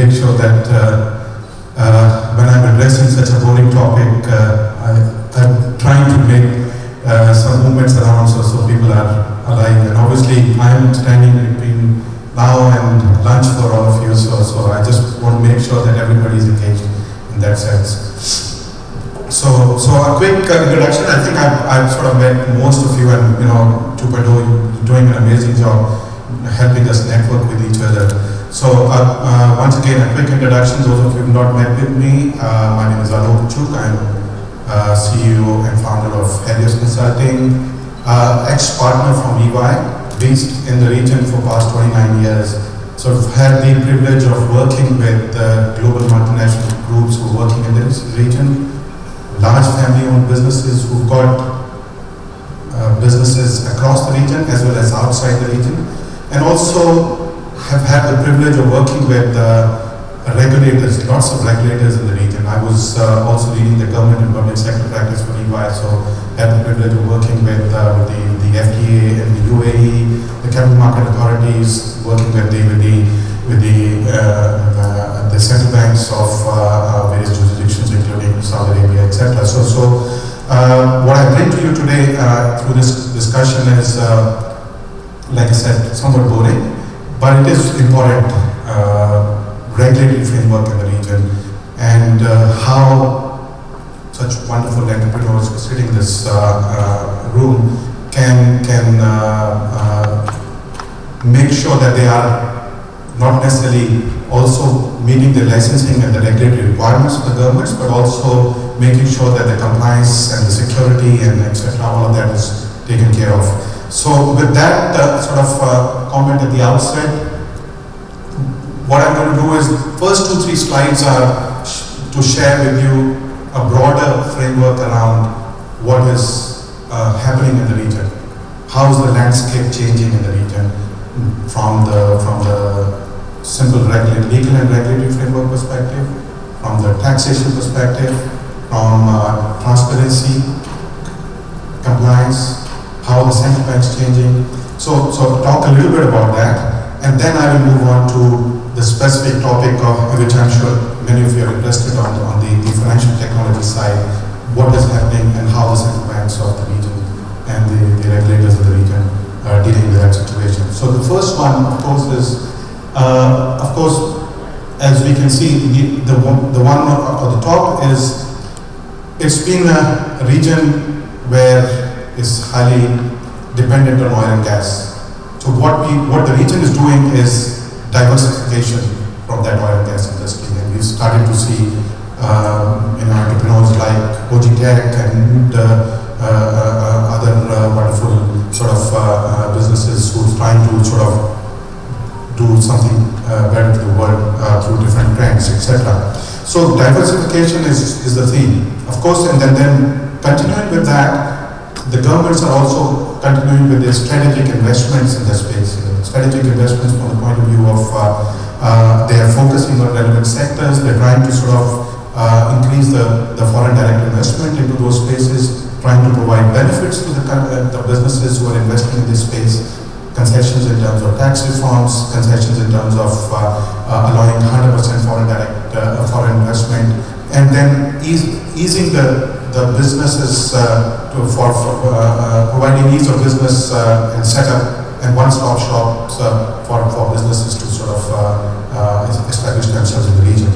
make sure that when I'm addressing such a boring topic, I'm trying to make some movements around so people are alive. And obviously, I'm standing between now and lunch for all of you, so I just want to make sure that everybody is engaged in that sense. So a quick introduction. I think I've sort of met most of you, and 2.0 doing an amazing job helping us network with each other. So once again, a quick introduction. Those of you who have not met with me, my name is Alok Chugh. I'm CEO and founder of Helios Consulting, ex-partner from EY, based in the region for past 29 years. So I've had the privilege of working with global multinational groups who are working in this region, large family-owned businesses who've got businesses across the region as well as outside the region, and also have had the privilege of working with regulators, lots of regulators in the region. I was also leading the government and public sector practice for EY, so had the privilege of working with the FDA and the UAE, the capital market authorities, working with the central banks of various jurisdictions, including Saudi Arabia, etc. So what I bring to you today through this discussion is, like I said, somewhat boring, but it is important. Regulatory framework in the region, and how such wonderful entrepreneurs sitting in this room can make sure that they are not necessarily also meeting the licensing and the regulatory requirements of the governments, but also making sure that the compliance and the security and etc., all of that is taken care of. So with that sort of comment at the outset, what I'm going to do is, first 2-3 slides are to share with you a broader framework around what is happening in the region. How is the landscape changing in the region from the simple legal and regulatory framework perspective, from the taxation perspective, from transparency, compliance, how the central bank is changing. So talk a little bit about that, and then I will move on to the specific topic of which I'm sure many of you are interested on the financial technology side, what is happening and how the central banks of the region and the regulators of the region are dealing with that situation. So the first one, of course, is, as we can see, the one on the top is, it's been a region where it's highly dependent on oil and gas. So what the region is doing is diversification from that oil and gas industry, and we started to see entrepreneurs like OG Tech and other wonderful sort of businesses who's trying to sort of do something better to the world through different trends, etc. So diversification is the theme, of course, and then continuing with that, the governments are also continuing with their strategic investments in the space. Strategic investments from the point of view of they are focusing on relevant sectors. They're trying to sort of increase the foreign direct investment into those spaces, trying to provide benefits to the businesses who are investing in this space, concessions in terms of tax reforms, concessions in terms of allowing 100% foreign investment, and then easing the businesses for providing ease of business and setup and one-stop shops for businesses to sort of establish themselves in the region.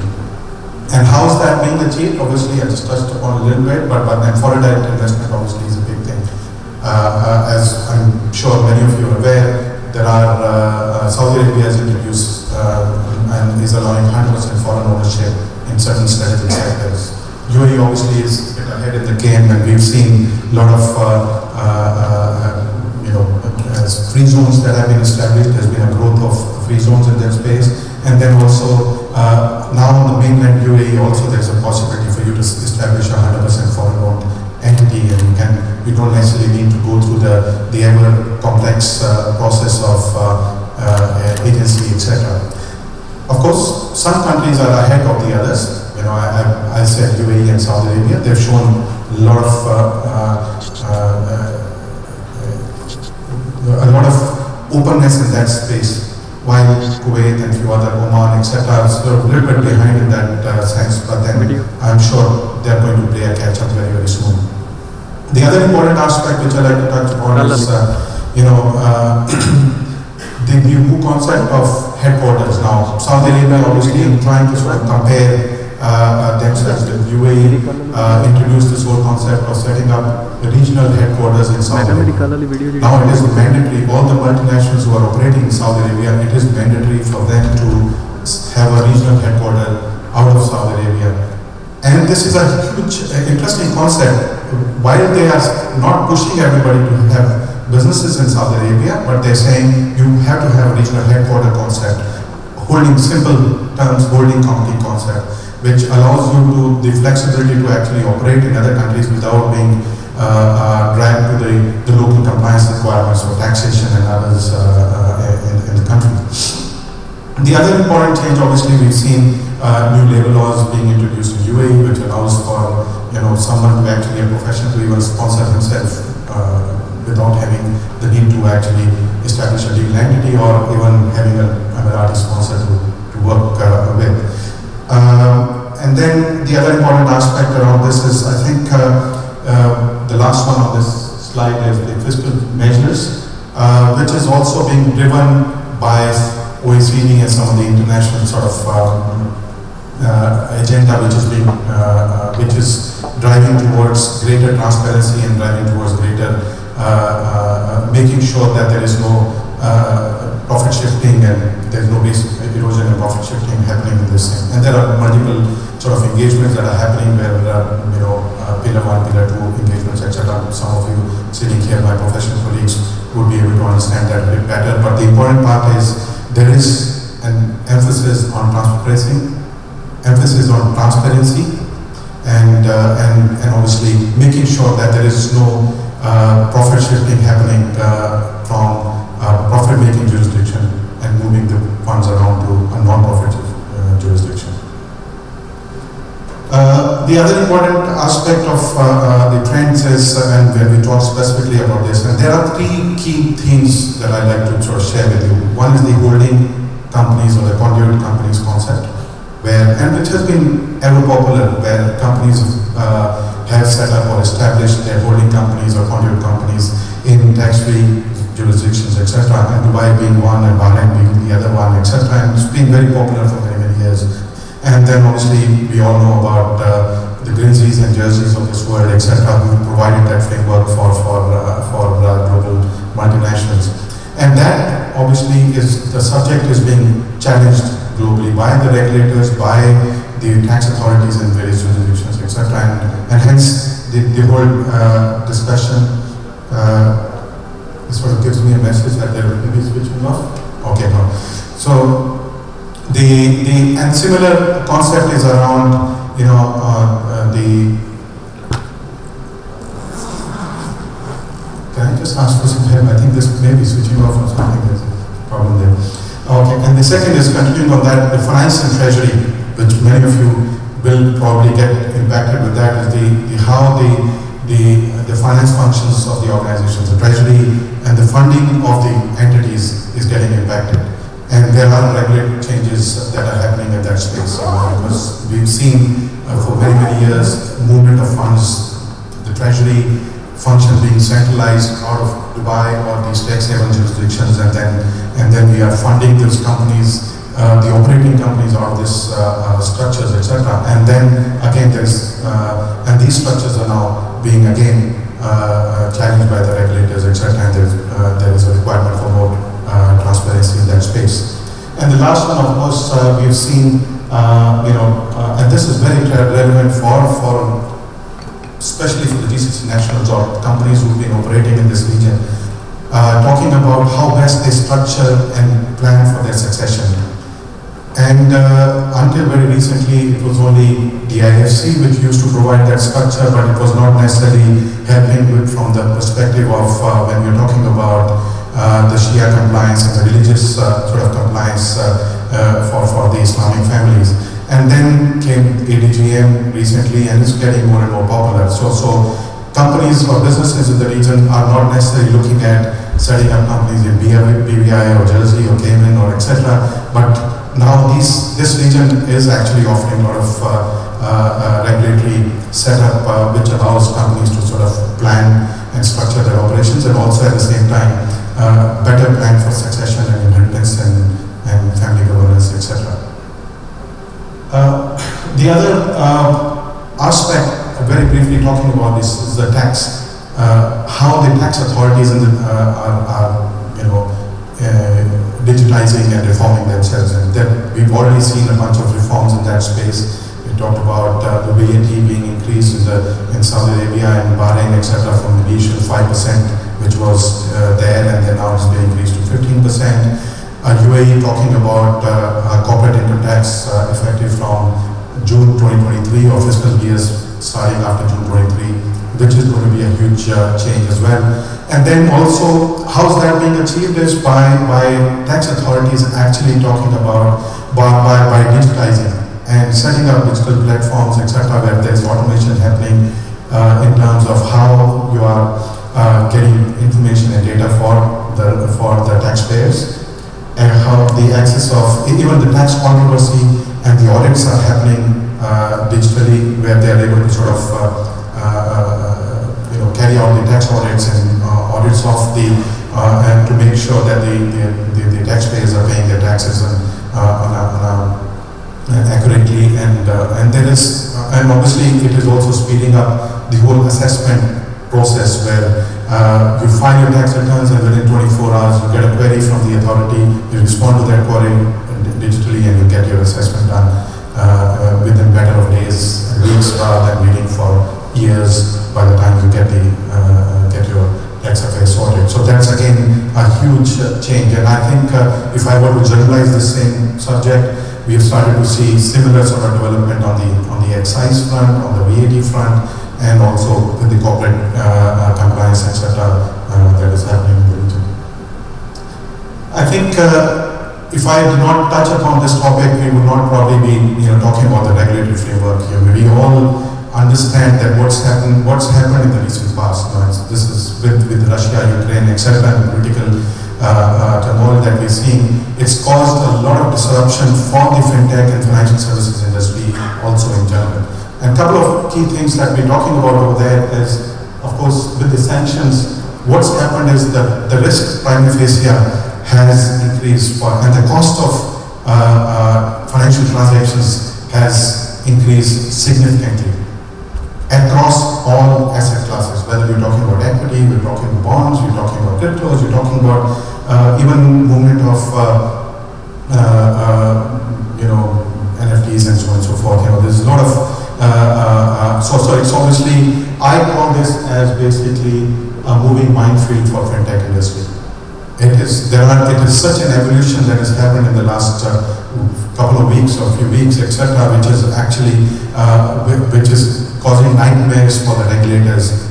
And how is that being achieved? Obviously, I just touched upon a little bit, but then foreign direct investment obviously is a big thing. As I'm sure many of you are aware, there are Saudi Arabia has introduced and is allowing 100% foreign ownership in certain strategic sectors. UAE obviously is a bit ahead in the game, and we've seen a lot of free zones that have been established. There's been a growth of free zones in that space, and then also now on the mainland UAE also there's a possibility for you to establish a 100% foreign-owned entity, and you don't necessarily need to go through the ever complex process of agency, etc. Of course, some countries are ahead of the others. I said UAE and Saudi Arabia. They've shown a lot of openness in that space. while Kuwait and few other, Oman, etc., are sort of a little bit behind in that sense, but then I'm sure they're going to play a catch-up very, very soon. The other important aspect which I like to touch upon is, the new concept of headquarters. Now, Saudi Arabia obviously trying to sort of compare themselves with UAE, introduced this whole concept of setting up regional headquarters in Saudi Arabia. Now it is mandatory, all the multinationals who are operating in Saudi Arabia, it is mandatory for them to have a regional headquarter out of Saudi Arabia. And this is a huge, interesting concept. While they are not pushing everybody to have businesses in Saudi Arabia, but they're saying you have to have a regional headquarter concept, holding simple terms, holding company concept, which allows you to the flexibility to actually operate in other countries without being dragged to the local compliance requirements for taxation and others in the country. The other important change, obviously, we've seen new labor laws being introduced in UAE, which allows for someone to actually a professional to even sponsor himself without having the need to actually establish a legal entity or even having an Emirati sponsor to work with. And then the other important aspect around this is, I think, the last one on this slide is the fiscal measures, which is also being driven by OECD and some of the international sort of agenda, which is driving towards greater transparency and driving towards greater making sure that there is no profit shifting and there is no basic erosion and profit shifting happening in this thing. And there are multiple sort of engagements that are happening where pillar 1, pillar 2 engagements, etc. Some of you sitting here, my professional colleagues, would be able to understand that a bit better. But the important part is there is an emphasis on transparency, and obviously making sure that there is no profit shifting happening from profit-making jurisdiction and moving the funds around to a non-profit jurisdiction. The other important aspect of the trends is, and when we talk specifically about this, and there are three key themes that I'd like to sort of share with you. One is the holding companies or the conduit companies concept, and which has been ever popular, where companies have set up or established their holding companies or conduit companies in tax-free jurisdictions, etc. And Dubai being one, and Bahrain being the other one, etc. And it's been very popular for many, many years. And then obviously we all know about the Grinzies and Jerseys of this world, etc., who provided that framework for global multinationals. And that obviously the subject is being challenged globally by the regulators, by the tax authorities in various jurisdictions, etc. And hence the whole discussion sort of gives me a message that they will be switching off. Okay, no. So and similar concept is around Can I just ask for some help? I think this may be switching off or something. There's a problem there. Okay, and the second is continuing on that, the finance and treasury, which many of you will probably get impacted with that, is how the finance functions of the organizations, the treasury and the funding of the entities is getting impacted. And there are regulatory changes that are happening in that space. Because we've seen for very, many years movement of funds, the treasury function being centralized out of Dubai or these tax haven jurisdictions, and then we are funding those companies, the operating companies out of these structures, etc. And then again and these structures are now being again challenged by the regulators, etc. And there is a requirement for more transparency in that space. And the last one, of course, we've seen, and this is very relevant for especially for the GCC nationals or companies who've been operating in this region, talking about how best they structure and plan for their succession. And until very recently, it was only the IFC which used to provide that structure, but it was not necessarily helping with from the perspective of when we're talking about the Shia compliance and the religious sort of compliance for the Islamic families. And then came ADGM recently, and it's getting more and more popular. So companies or businesses in the region are not necessarily looking at setting up companies in BVI or Jersey or Cayman or etc. But now this region is actually offering a lot of regulatory setup which allows companies to sort of plan and structure their operations, and also at the same time better plan for succession and inheritance and family governance, etc. The other aspect, very briefly talking about this, is the tax. How the tax authorities are digitizing and reforming themselves, and then we've already seen a bunch of reforms in that space. We talked about the VAT being increased in Saudi Arabia and Bahrain, etc., from the initial 5%, which was there, and then now it's been increased to 15%. UAE talking about corporate income tax effective from June 2023, or fiscal years starting after June 23, which is going to be a huge change as well. And then also, how's that being achieved is by tax authorities actually talking about by digitizing and setting up digital platforms, etc., where there's automation happening in terms of how you are getting information and data for the taxpayers, and how the access of even the tax controversy and the audits are happening digitally, where they are able to sort of carry out the tax audits and audits of and to make sure that the taxpayers are paying their taxes accurately, and there is and obviously it is also speeding up the whole assessment process, where you file your tax returns and within 24 hours you get a query from the authority, you respond to that query digitally, and you get your assessment done within matter of days and weeks, rather than waiting for years by the time you get your tax affairs sorted. So that's again a huge change, and I think if I were to generalize the same subject, we have started to see similar sort of development on the excise front, on the VAT front, and also with the corporate compliance, etc., that is happening in the region. I think if I did not touch upon this topic, we would not probably be talking about the regulatory framework here. We all understand that what's happened in the recent past. This is with Russia, Ukraine, etc., and the political turmoil that we're seeing. It's caused a lot of disruption for the fintech and financial services industry also in general. And a couple of key things that we're talking about over there is, of course, with the sanctions, what's happened is that the risk prima facie has increased, and the cost of financial transactions has increased significantly across all asset classes, whether we're talking about equity, we're talking about bonds, we're talking about cryptos, we're talking about even movement of NFTs and so on and so forth. There's a lot of so it's obviously, I call this as basically a moving minefield for fintech industry. It is such an evolution that has happened in the last couple of weeks or few weeks, etc., which is actually which is causing nightmares for the regulators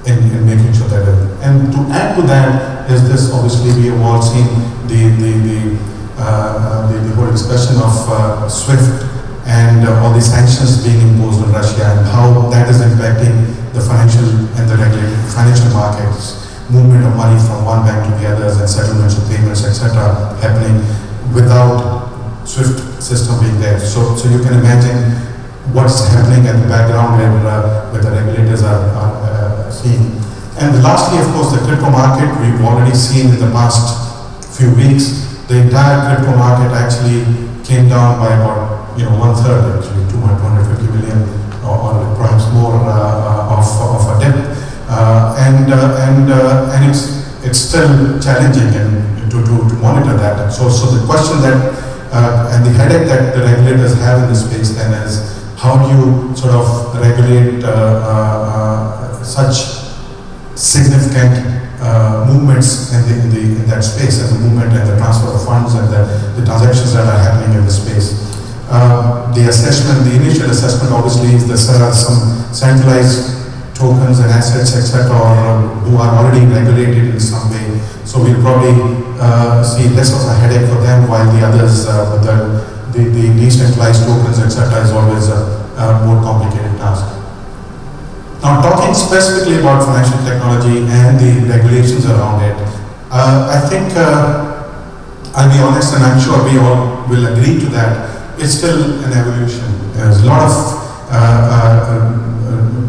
in making sure that. And to add to that is this. Obviously, we have all seen the whole discussion of SWIFT and all the sanctions being imposed on Russia, and how that is impacting the financial and the regulated financial markets, movement of money from one bank to the others, and settlements of payments, etc., happening without SWIFT system being there. So you can imagine what's happening at the background where the regulators are seeing. And lastly, of course, the crypto market. We've already seen in the past few weeks, the entire crypto market actually came down by about 1/3, actually 250 million or perhaps more of a dip, and it's still challenging to monitor that. So the question that and the headache that the regulators have in this space then is, how do you sort of regulate such significant movements in that space, and the movement and the transfer of funds and the transactions that are happening in the space. The assessment, the initial assessment, obviously, is there are some centralized tokens and assets, etc., who are already regulated in some way. So we'll probably see less of a headache for them, while the others, the decentralized tokens, etc., is always a more complicated task. Now, talking specifically about financial technology and the regulations around it, I think I'll be honest, and I'm sure we all will agree to that. It's still an evolution. There's a lot of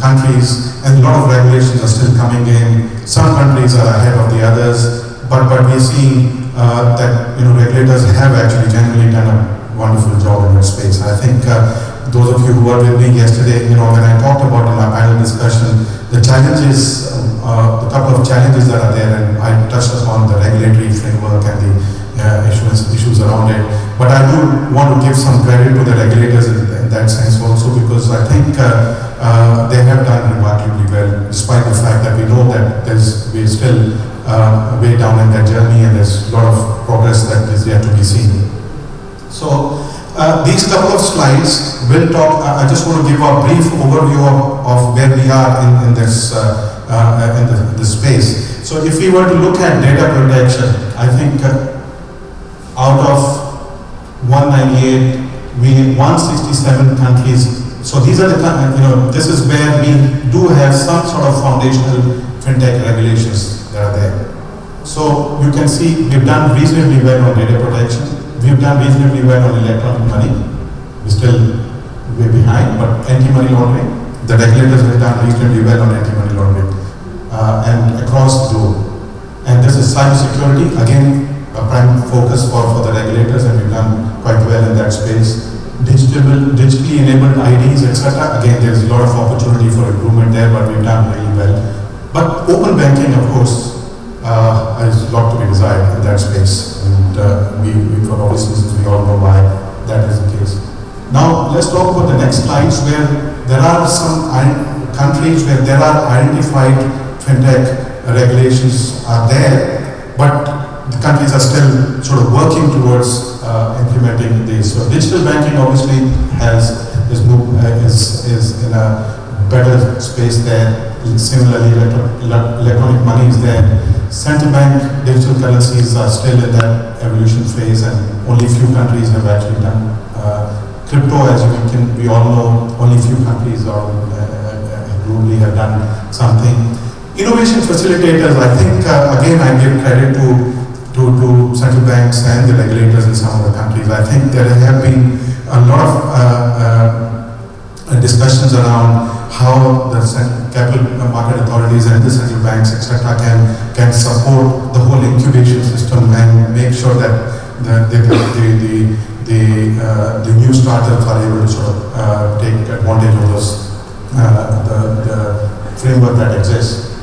countries and a lot of regulations are still coming in. Some countries are ahead of the others, but we're seeing that regulators have actually generally done a wonderful job in that space. I think those of you who were with me yesterday, when I talked about in our panel discussion, the challenges, the couple of challenges that are there, and I touched upon the regulatory framework and the issues around it. But I do want to give some credit to the regulators in that sense also, because I think they have done remarkably well, despite the fact that we know that we're still way down in that journey, and there's a lot of progress that is yet to be seen. So these couple of slides will talk. I just want to give a brief overview of where we are in this space. So if we were to look at data protection, I think out of 198, we need 167 countries. So these are the, this is where we do have some sort of foundational fintech regulations that are there. So you can see we've done reasonably well on data protection. We've done reasonably well on electronic money. We're still way behind, but anti-money laundering, the regulators have done reasonably well on anti-money laundering and across the globe. And this is cybersecurity, again, a prime focus for the regulators, and we've done quite well in that space. Digitally enabled IDs, etc. Again, there's a lot of opportunity for improvement there, but we've done really well. But open banking, of course, has a lot to be desired in that space, and we for obvious reasons, we all know why that is the case. Now, let's talk about the next slides, where there are some countries where there are identified fintech regulations are there, but the countries are still sort of working towards implementing these. So digital banking obviously is in a better space there. Similarly, electronic money is there. Central bank digital currencies are still in that evolution phase, and only a few countries have actually done crypto. As we all know, only a few countries globally have done something. Innovation facilitators, I think, again, I give credit to central banks and the regulators in some of the countries. I think there have been a lot of discussions around how the capital market authorities and the central banks, etc., can support the whole incubation system and make sure that the new startups are able to sort of take advantage of those the framework that exists.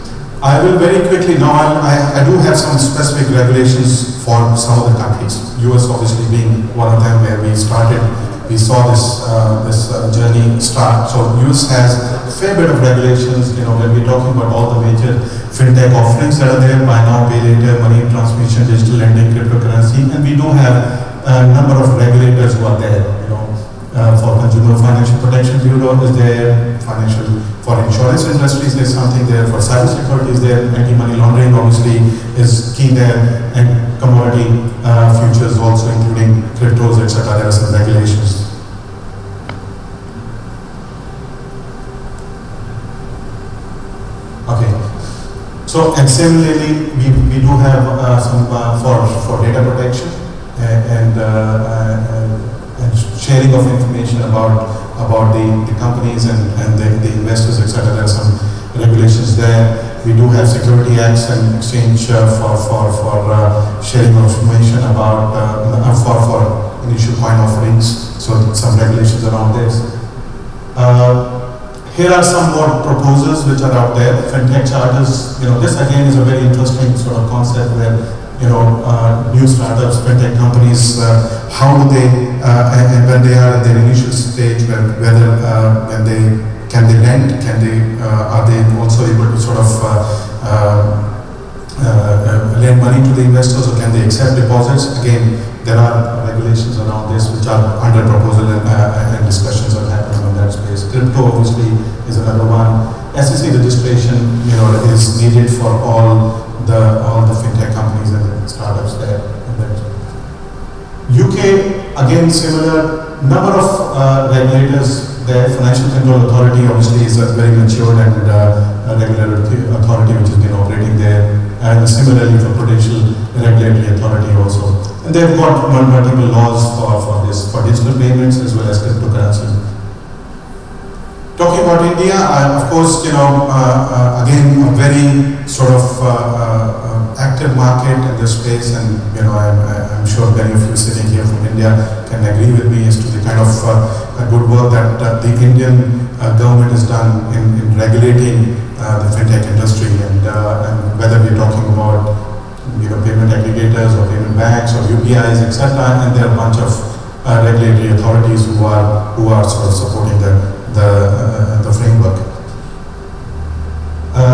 I will very quickly now. I do have some specific regulations for some of the countries. US obviously being one of them, where we started. We saw this journey start. So US has a fair bit of regulations. When we're talking about all the major fintech offerings that are there, buy now, pay later, money transmission, digital lending, cryptocurrency, and we do have a number of regulators who are there. For Consumer Financial Protection Bureau is there, for insurance industries there's something there, for cybersecurity is there, anti-money laundering obviously is key there, and commodity futures also, including cryptos, etc. There are some regulations. Okay. So, and similarly, we do have some for data protection and sharing of information about the companies and the investors, etc. There are some regulations there. We do have security acts and exchange for sharing of information about for initial coin offerings. So some regulations around this. Here are some more proposals which are out there. Fintech charters. This again is a very interesting sort of concept where new startups, fintech companies, how do they, and when they are in their initial stage, whether when can they lend, are they also able to sort of lend money to the investors, or can they accept deposits? Again, there are regulations around this which are under proposal, and discussions are happening on that space. Crypto obviously is another one. SEC registration, is needed for all the fintech companies and startups there. UK, again, similar number of regulators there. Financial Control Authority obviously is a very matured and regulatory authority which has been operating there. And similarly for Prudential Regulatory Authority also. And they've got multiple laws for this, for digital payments as well as cryptocurrency. Talking about India, of course, again, a very sort of active market in this space, and I'm sure many of you sitting here from India can agree with me as to the kind of good work that the Indian government has done in regulating the fintech industry, and whether we're talking about payment aggregators or payment banks or UPIs, etc., and there are a bunch of regulatory authorities who are sort of supporting the framework.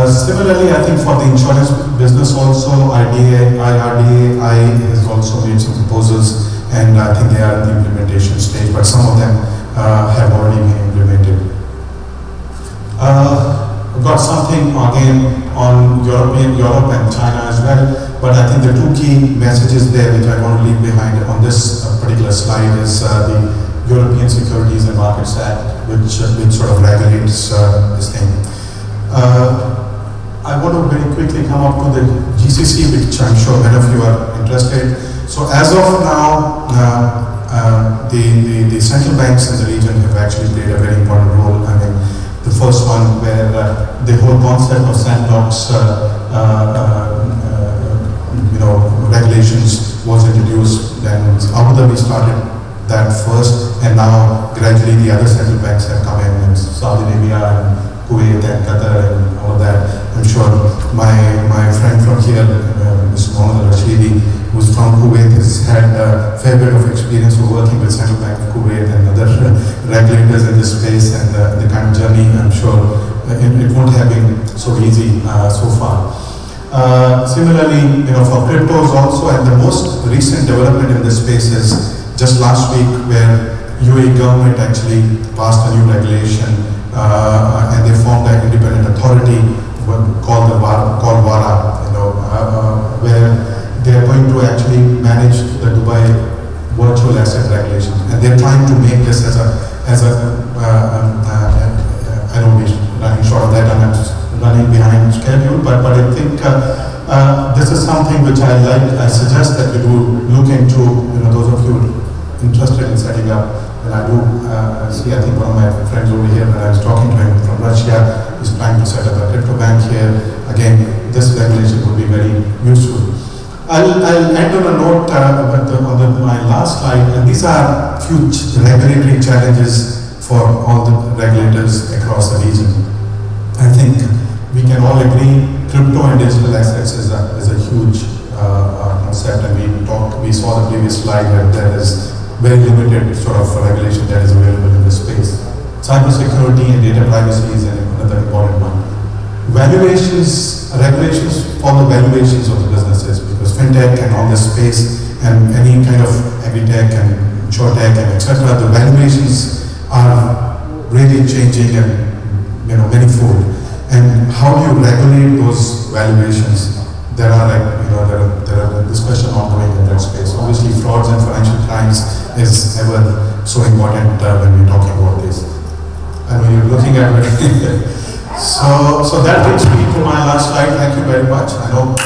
Similarly, I think for the insurance business also, IRDAI has also made some proposals, and I think they are in the implementation stage, but some of them have already been implemented. We've got something again on Europe and China as well, but I think the two key messages there which I want to leave behind on this particular slide is the European Securities and Markets Act, which sort of regulates this thing. I want to very quickly come up to the GCC, which I'm sure many of you are interested. So as of now, the central banks in the region have actually played a very important role. I mean, the first one where the whole concept of sandbox regulations was introduced. Then Abu Dhabi started that first, and now gradually the other central banks have come in, and Saudi Arabia and Kuwait and Qatar and all that. I'm sure my friend from here, Mr. Mohammed Rashidi, who's from Kuwait, has had a fair bit of experience of working with Central Bank of Kuwait and other regulators in this space, and the kind of journey, I'm sure it won't have been so easy so far. Similarly, for cryptos also, and the most recent development in this space is just last week where UAE government actually passed a new regulation and they formed an independent authority called WARA, where they are going to actually manage the Dubai virtual asset regulation, and they're trying to make this as a I don't be running short of that, and I'm running behind schedule, but I think this is something which I suggest that you do look into. Those of you interested in setting up, and I do see, I think one of my friends over here, when I was talking to him from Russia, is trying to set up a crypto bank here. Again, this regulation would be very useful. I'll end on a note on my last slide, and these are huge regulatory challenges for all the regulators across the region. I think we can all agree crypto and digital assets is a huge concept, and we saw the previous slide where there is very limited sort of regulation that is available in this space. Cybersecurity and data privacy is another important one. Regulations follow valuations of the businesses, because fintech and all this space and any kind of agri-tech and insurtech and etc., the valuations are really changing and manifold. And how do you regulate those valuations? There are discussion ongoing in that space. Obviously, frauds and financial crimes is ever so important when we're talking about this. I know you're looking at it. So that brings me to my last slide. Thank you very much. I know.